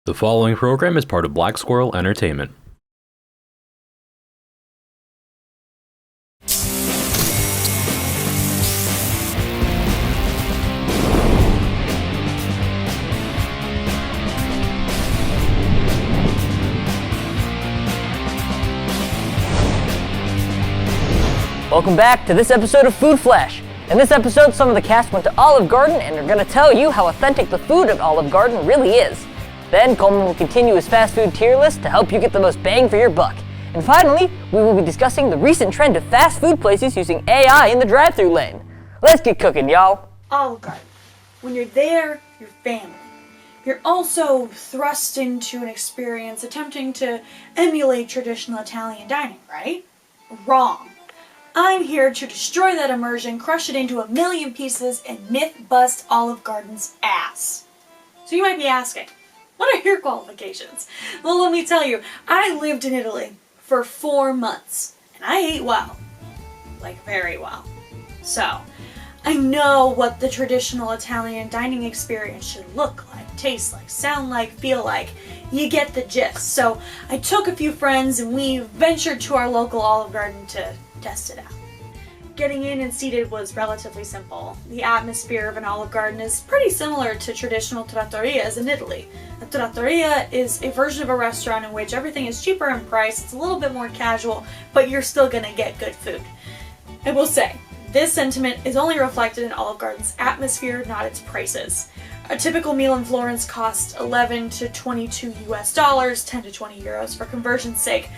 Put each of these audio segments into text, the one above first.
The following program is part of Black Squirrel Entertainment. Welcome back to this episode of Food Flash. In this episode, some of the cast went to Olive Garden and are going to tell you how authentic the food at Olive Garden really is. Then Cohlman will continue his fast food tier list to help you get the most bang for your buck. And finally, we will be discussing the recent trend of fast food places using AI in the drive-thru lane. Let's get cooking, y'all. Olive Garden. When you're there, you're family. You're also thrust into an experience attempting to emulate traditional Italian dining, right? Wrong. I'm here to destroy that immersion, crush it into a million pieces, and myth-bust Olive Garden's ass. So you might be asking, what are your qualifications? Well, let me tell you, I lived in Italy for 4 months, and I ate well. Like, very well. So, I know what the traditional Italian dining experience should look like, taste like, sound like, feel like. You get the gist. So, I took a few friends and we ventured to our local Olive Garden to test it out. Getting in and seated was relatively simple. The atmosphere of an Olive Garden is pretty similar to traditional trattorias in Italy. A trattoria is a version of a restaurant in which everything is cheaper in price, it's a little bit more casual, but you're still gonna get good food. I will say, this sentiment is only reflected in Olive Garden's atmosphere, not its prices. A typical meal in Florence costs 11 to 22 US dollars, 10 to 20 euros for conversion's sake.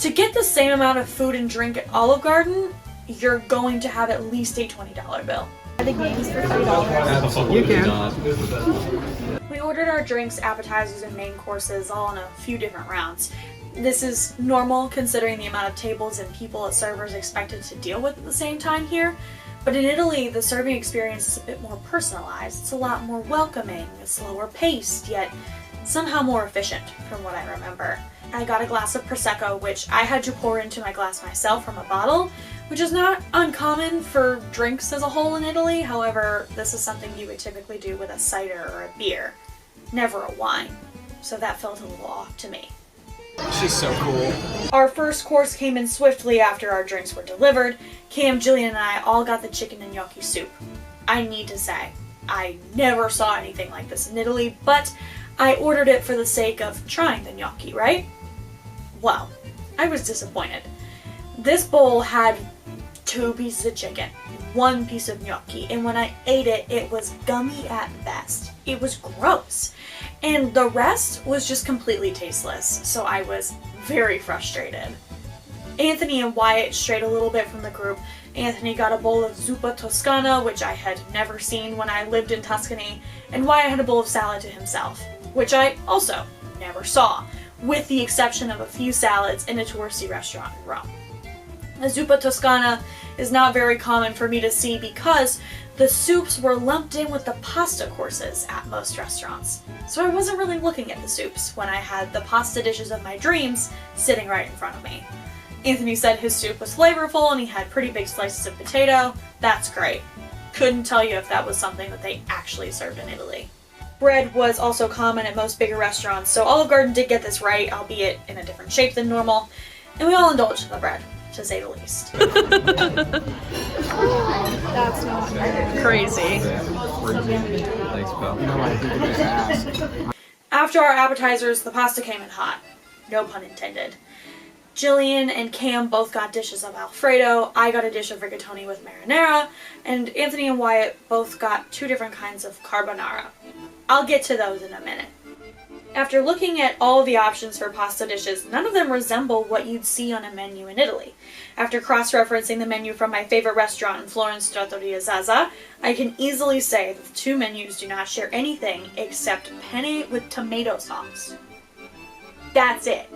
To get the same amount of food and drink at Olive Garden, you're going to have at least a $20 bill. Are the games for $3? You can. We ordered our drinks, appetizers, and main courses all in a few different rounds. This is normal considering the amount of tables and people a server is expected to deal with at the same time here. But in Italy, the serving experience is a bit more personalized. It's a lot more welcoming, slower paced, yet somehow more efficient from what I remember. I got a glass of Prosecco, which I had to pour into my glass myself from a bottle, which is not uncommon for drinks as a whole in Italy. However, this is something you would typically do with a cider or a beer, never a wine. So that felt a little off to me. She's so cool. Our first course came in swiftly after our drinks were delivered. Cam, Jillian, and I all got the chicken and gnocchi soup. I need to say, I never saw anything like this in Italy, but I ordered it for the sake of trying the gnocchi, right? Well, I was disappointed. This bowl had 2 pieces of chicken, 1 piece of gnocchi, and when I ate it, it was gummy at best. It was gross. And the rest was just completely tasteless, so I was very frustrated. Anthony and Wyatt strayed a little bit from the group. Anthony got a bowl of zuppa toscana, which I had never seen when I lived in Tuscany, and Wyatt had a bowl of salad to himself, which I also never saw, with the exception of a few salads in a touristy restaurant in Rome. A zuppa toscana is not very common for me to see because the soups were lumped in with the pasta courses at most restaurants. So I wasn't really looking at the soups when I had the pasta dishes of my dreams sitting right in front of me. Anthony said his soup was flavorful and he had pretty big slices of potato. That's great. Couldn't tell you if that was something that they actually served in Italy. Bread was also common at most bigger restaurants, so Olive Garden did get this right, albeit in a different shape than normal, and we all indulged in the bread, to say the least. That's not crazy. Thanks, pal. After our appetizers, the pasta came in hot. No pun intended. Jillian and Cam both got dishes of Alfredo, I got a dish of rigatoni with marinara, and Anthony and Wyatt both got 2 different kinds of carbonara. I'll get to those in a minute. After looking at all of the options for pasta dishes, none of them resemble what you'd see on a menu in Italy. After cross-referencing the menu from my favorite restaurant in Florence, Trattoria Zaza, I can easily say that the 2 menus do not share anything except penne with tomato sauce. That's it.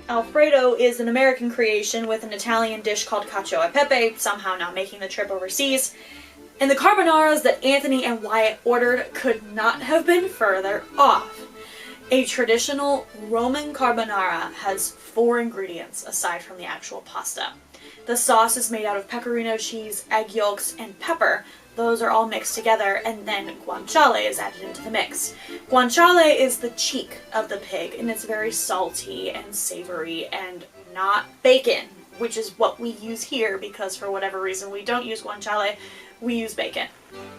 Alfredo is an American creation with an Italian dish called cacio e pepe, somehow not making the trip overseas. And the carbonaras that Anthony and Wyatt ordered could not have been further off. A traditional Roman carbonara has 4 ingredients aside from the actual pasta. The sauce is made out of pecorino cheese, egg yolks, and pepper, Those are all mixed together, and then guanciale is added into the mix. Guanciale is the cheek of the pig, and it's very salty and savory and not bacon, which is what we use here because for whatever reason we don't use guanciale, we use bacon.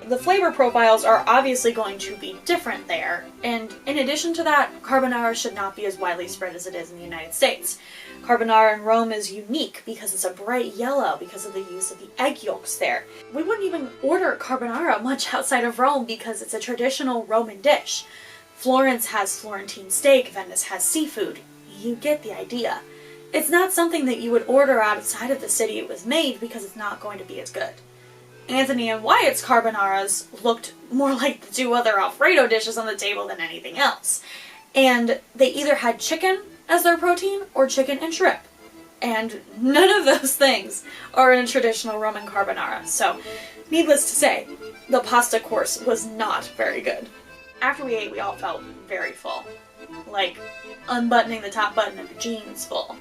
The flavor profiles are obviously going to be different there, and in addition to that, carbonara should not be as widely spread as it is in the United States. Carbonara in Rome is unique because it's a bright yellow because of the use of the egg yolks there. We wouldn't even order carbonara much outside of Rome because it's a traditional Roman dish. Florence has Florentine steak, Venice has seafood. You get the idea. It's not something that you would order outside of the city it was made because it's not going to be as good. Anthony and Wyatt's carbonaras looked more like the two other Alfredo dishes on the table than anything else. And they either had chicken as their protein or chicken and shrimp. And none of those things are in a traditional Roman carbonara. So, needless to say, the pasta course was not very good. After we ate, we all felt very full. Like unbuttoning the top button of your jeans full.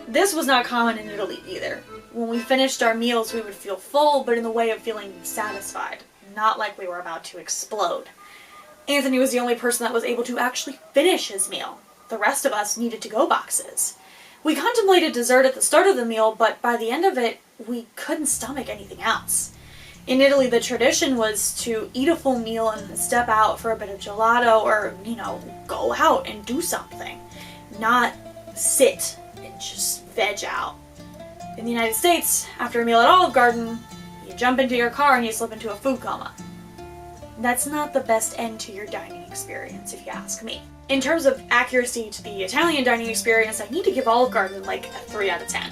This was not common in Italy either. When we finished our meals, we would feel full, but in the way of feeling satisfied, not like we were about to explode. Anthony was the only person that was able to actually finish his meal. The rest of us needed to-go boxes. We contemplated dessert at the start of the meal, but by the end of it, we couldn't stomach anything else. In Italy, the tradition was to eat a full meal and then step out for a bit of gelato or, go out and do something. Not sit and just veg out. In the United States, after a meal at Olive Garden, you jump into your car and you slip into a food coma. That's not the best end to your dining experience, if you ask me. In terms of accuracy to the Italian dining experience, I need to give Olive Garden like a 3 out of 10.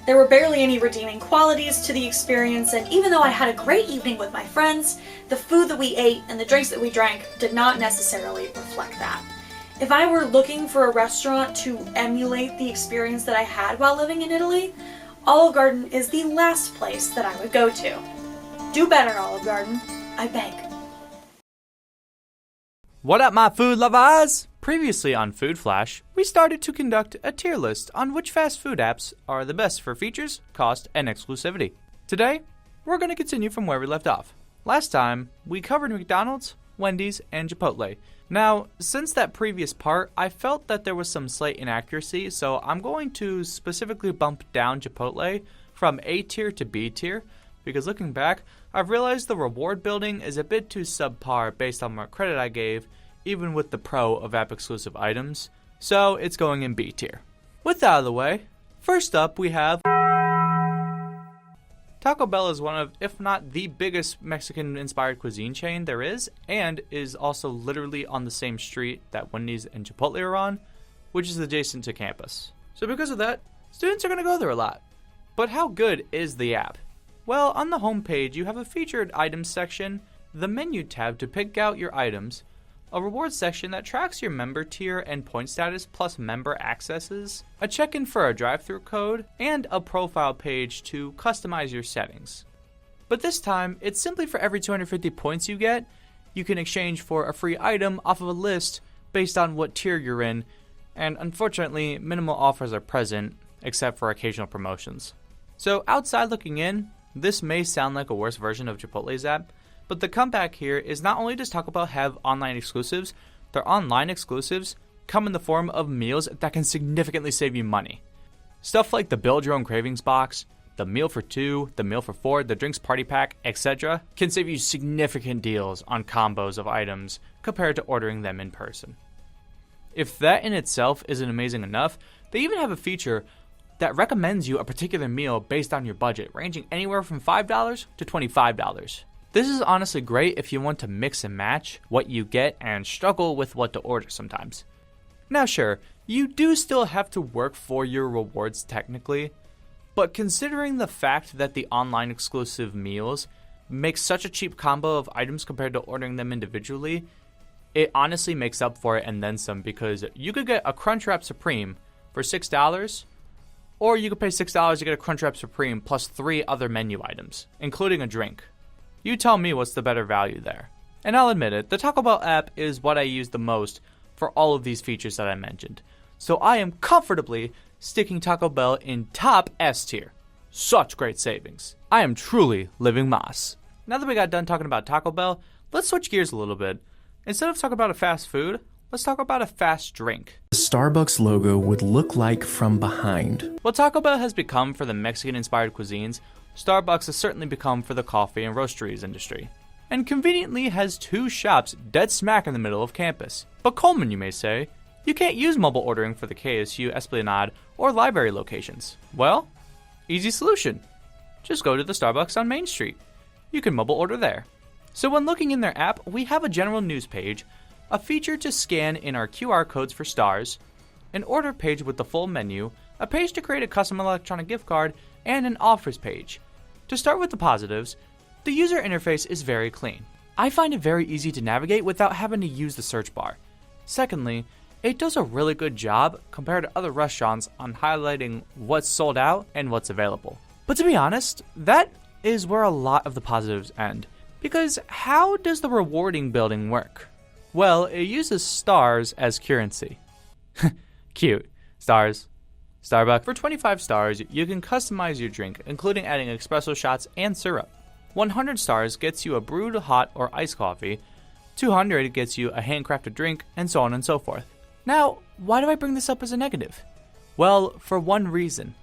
There were barely any redeeming qualities to the experience, and even though I had a great evening with my friends, the food that we ate and the drinks that we drank did not necessarily reflect that. If I were looking for a restaurant to emulate the experience that I had while living in Italy, Olive Garden is the last place that I would go to. Do better, Olive Garden. I beg. What up, my food lovers? Previously on Food Flash, we started to conduct a tier list on which fast food apps are the best for features, cost, and exclusivity. Today, we're going to continue from where we left off. Last time, we covered McDonald's, Wendy's, and Chipotle. Now, since that previous part, I felt that there was some slight inaccuracy, so I'm going to specifically bump down Chipotle from A tier to B tier, because looking back, I've realized the reward building is a bit too subpar based on what credit I gave, even with the pro of app exclusive items, so it's going in B tier. With that out of the way, first up we have Taco Bell is one of, if not the biggest Mexican-inspired cuisine chain there is, and is also literally on the same street that Wendy's and Chipotle are on, which is adjacent to campus. So because of that, students are going to go there a lot. But how good is the app? Well, on the homepage, you have a featured items section, the menu tab to pick out your items, a rewards section that tracks your member tier and point status plus member accesses, a check-in for a drive-thru code, and a profile page to customize your settings. But this time, it's simply for every 250 points you get, you can exchange for a free item off of a list based on what tier you're in, and unfortunately, minimal offers are present, except for occasional promotions. So outside looking in, this may sound like a worse version of Chipotle's app, but the comeback here is not only does Taco Bell have online exclusives, their online exclusives come in the form of meals that can significantly save you money. Stuff like the Build Your Own Cravings box, the meal for 2, the meal for 4, the drinks party pack, etc. can save you significant deals on combos of items compared to ordering them in person. If that in itself isn't amazing enough, they even have a feature that recommends you a particular meal based on your budget, ranging anywhere from $5 to $25. This is honestly great if you want to mix and match what you get and struggle with what to order sometimes. Now sure, you do still have to work for your rewards technically, but considering the fact that the online exclusive meals make such a cheap combo of items compared to ordering them individually, it honestly makes up for it and then some, because you could get a Crunchwrap Supreme for $6, or you could pay $6 to get a Crunchwrap Supreme plus 3 other menu items, including a drink. You tell me what's the better value there. And I'll admit it, the Taco Bell app is what I use the most for all of these features that I mentioned. So I am comfortably sticking Taco Bell in top S tier. Such great savings. I am truly living Mas. now that we got done talking about Taco Bell, let's switch gears a little bit. Instead of talking about a fast food, let's talk about a fast drink. The Starbucks logo would look like from behind. What Taco Bell has become for the Mexican-inspired cuisines, Starbucks has certainly become for the coffee and roasteries industry. And conveniently has 2 shops dead smack in the middle of campus. But Cohlman, you may say, you can't use mobile ordering for the KSU, Esplanade, or library locations. Well, easy solution. Just go to the Starbucks on Main Street. You can mobile order there. So when looking in their app, we have a general news page, a feature to scan in our QR codes for stars, an order page with the full menu, a page to create a custom electronic gift card, and an offers page. To start with the positives, the user interface is very clean. I find it very easy to navigate without having to use the search bar. Secondly, it does a really good job compared to other restaurants on highlighting what's sold out and what's available. But to be honest, that is where a lot of the positives end. Because how does the rewarding building work? Well, it uses stars as currency. Cute. Stars. Starbucks. For 25 stars, you can customize your drink, including adding espresso shots and syrup. 100 stars gets you a brewed hot or iced coffee. 200 gets you a handcrafted drink, and so on and so forth. Now, why do I bring this up as a negative? Well, for one reason.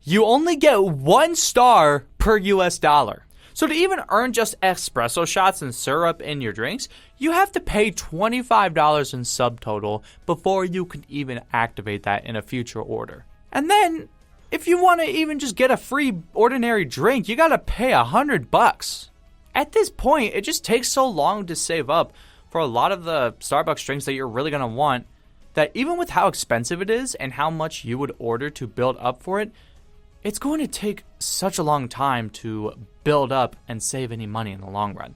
You only get 1 star per US dollar. So to even earn just espresso shots and syrup in your drinks, you have to pay $25 in subtotal before you can even activate that in a future order. And then, if you want to even just get a free ordinary drink, you gotta pay $100. At this point, it just takes so long to save up for a lot of the Starbucks drinks that you're really gonna want, that even with how expensive it is and how much you would order to build up for it, it's going to take such a long time to build up and save any money in the long run.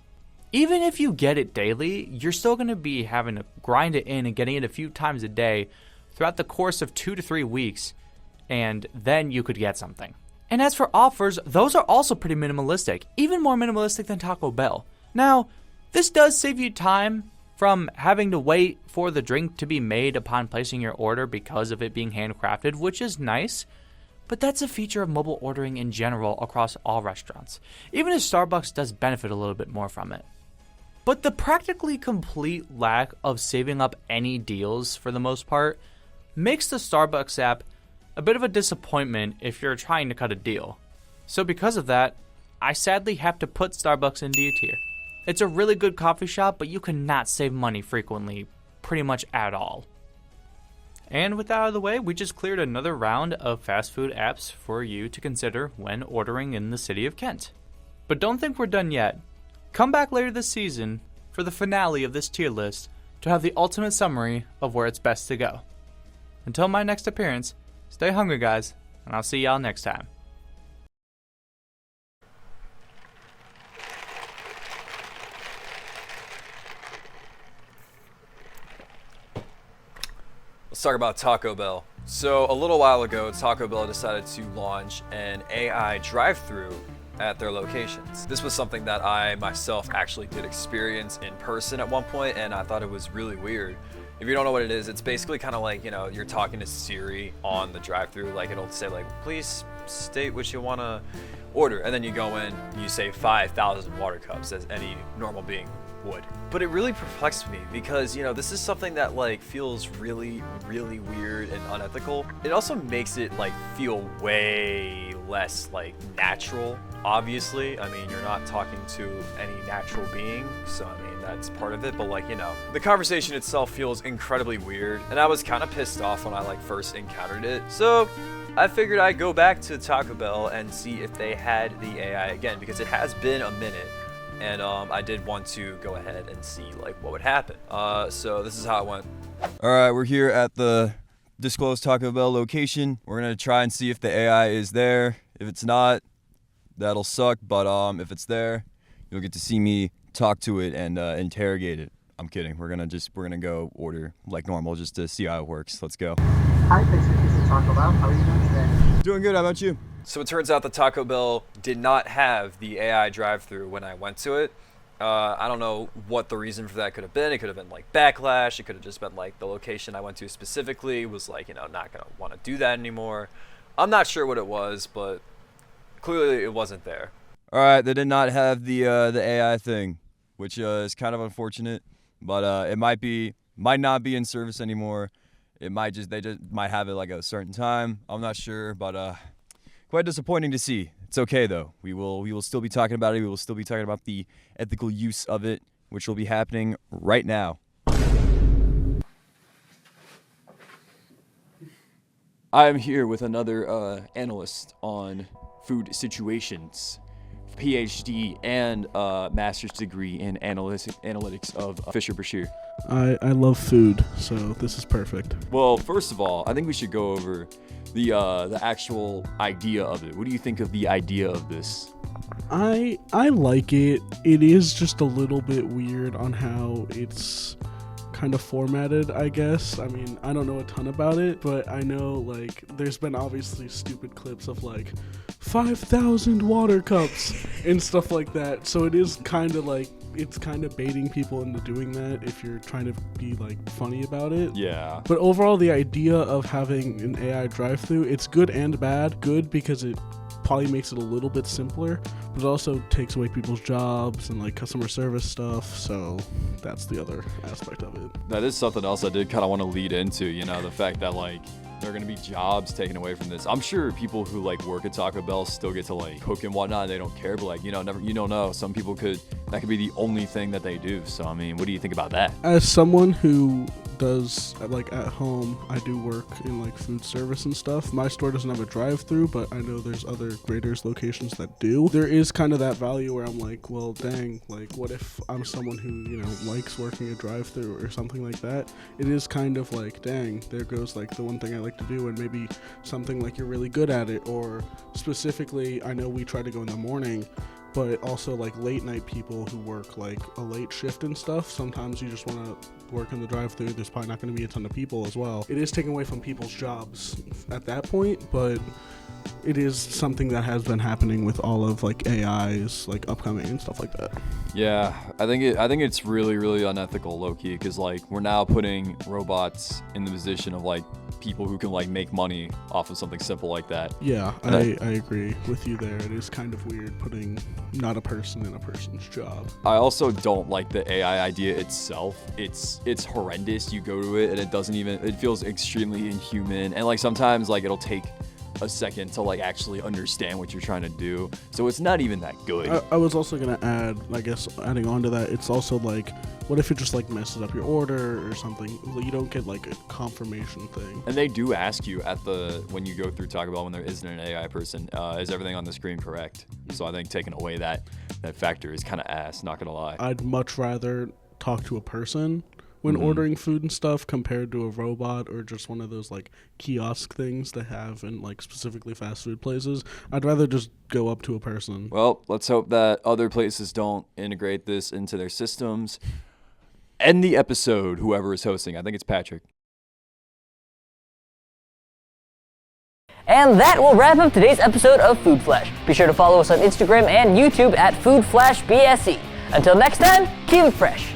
Even if you get it daily, you're still going to be having to grind it in and getting it a few times a day throughout the course of 2 to 3 weeks, and then you could get something. And as for offers, those are also pretty minimalistic, even more minimalistic than Taco Bell. Now, this does save you time from having to wait for the drink to be made upon placing your order because of it being handcrafted, which is nice. But that's a feature of mobile ordering in general across all restaurants, even if Starbucks does benefit a little bit more from it. But the practically complete lack of saving up any deals for the most part makes the Starbucks app a bit of a disappointment if you're trying to cut a deal. So because of that, I sadly have to put Starbucks in D tier. It's a really good coffee shop, but you cannot save money frequently, pretty much at all. And with that out of the way, we just cleared another round of fast food apps for you to consider when ordering in the city of Kent. But don't think we're done yet. Come back later this season for the finale of this tier list to have the ultimate summary of where it's best to go. Until my next appearance, stay hungry guys, and I'll see y'all next time. Let's talk about Taco Bell. So a little while ago, Taco Bell decided to launch an AI drive-thru at their locations. This was something that I myself actually did experience in person at one point, and I thought it was really weird. If you don't know what it is, it's basically kind of like, you know, you're talking to Siri on the drive-thru, like it'll say like, please state what you want to order, and then you go in, you say 5,000 water cups as any normal being would. But it really perplexed me because, you know, this is something that like feels really, really weird and unethical. It also makes it like feel way less like natural, obviously. I mean, you're not talking to any natural being, so I mean, that's part of it, but like, you know, the conversation itself feels incredibly weird, and I was kind of pissed off when I like first encountered it. So I figured I'd go back to Taco Bell and see if they had the AI again, because it has been a minute. And I did want to go ahead and see like what would happen. So this is how it went. All right, we're here at the disclosed Taco Bell location. We're gonna try and see if the AI is there. If it's not, that'll suck. But if it's there, you'll get to see me talk to it and interrogate it. I'm kidding. We're gonna go order like normal just to see how it works. Let's go. Hi, this is Taco Bell. How are you doing today? Doing good. How about you? So it turns out that Taco Bell did not have the AI drive-thru when I went to it. I don't know what the reason for that could have been. It could have been like backlash. It could have just been like the location I went to specifically was like, you know, not gonna want to do that anymore. I'm not sure what it was, but clearly it wasn't there. All right, they did not have the AI thing, which is kind of unfortunate, but it might not be in service anymore. They just might have it like at a certain time. I'm not sure, but quite disappointing to see. It's okay though. We will still be talking about it. We will still be talking about the ethical use of it, which will be happening right now. I am here with another analyst on food situations, PhD and master's degree in analytics of Fisher Bashir. I love food, so this is perfect. Well, first of all, I think we should go over the actual idea of it. What do you think of the idea of this? I like it. It is just a little bit weird on how it's kind of formatted, I guess. I mean, I don't know a ton about it, but I know like there's been obviously stupid clips of like 5,000 water cups and stuff like that. So it is kind of like it's kind of baiting people into doing that if you're trying to be like funny about it. Yeah. But overall, the idea of having an AI drive-through, it's good and bad. Good because it probably makes it a little bit simpler, but it also takes away people's jobs and like customer service stuff. So that's the other aspect of it. That is something else I did kind of want to lead into, you know, the fact that like there are going to be jobs taken away from this. I'm sure people who like work at Taco Bell still get to like cook and whatnot, and they don't care, but like, you don't know. Some people that could be the only thing that they do. So, I mean, what do you think about that? As someone who does like at home, I do work in like food service and stuff. My store doesn't have a drive-through, but I know there's other Grader's locations that do. There is kind of that value where I'm like, well, dang, like what if I'm someone who, you know, likes working a drive-through or something like that? It is kind of like, dang, there goes like the one thing I like to do, and maybe something like you're really good at it. Or specifically, I know we try to go in the morning, but also like late night people who work like a late shift and stuff, sometimes you just want to work in the drive-thru. There's probably not going to be a ton of people as well. It is taking away from people's jobs at that point, but it is something that has been happening with all of like AIs like upcoming and stuff like that. Yeah, I think it's really, really unethical, low-key, because like we're now putting robots in the position of like people who can like make money off of something simple like that. Yeah, I agree with you there. It is kind of weird putting not a person in a person's job. I also don't like the AI idea itself. It's horrendous. You go to it and it feels extremely inhuman, and like sometimes like it'll take a second to like actually understand what you're trying to do, so it's not even that good. I was also gonna add, I guess, adding on to that, it's also like, what if it just like messes up your order or something? You don't get like a confirmation thing. And they do ask you when you go through Taco Bell when there isn't an AI person, is everything on the screen correct? So I think taking away that factor is kind of ass, not gonna lie. I'd much rather talk to a person when ordering food and stuff compared to a robot or just one of those like kiosk things they have in like specifically fast food places. I'd rather just go up to a person. Well, let's hope that other places don't integrate this into their systems. End the episode, whoever is hosting. I think it's Patrick. And that will wrap up today's episode of Food Flash. Be sure to follow us on Instagram and YouTube at FoodFlashBSE. Until next time, keep it fresh.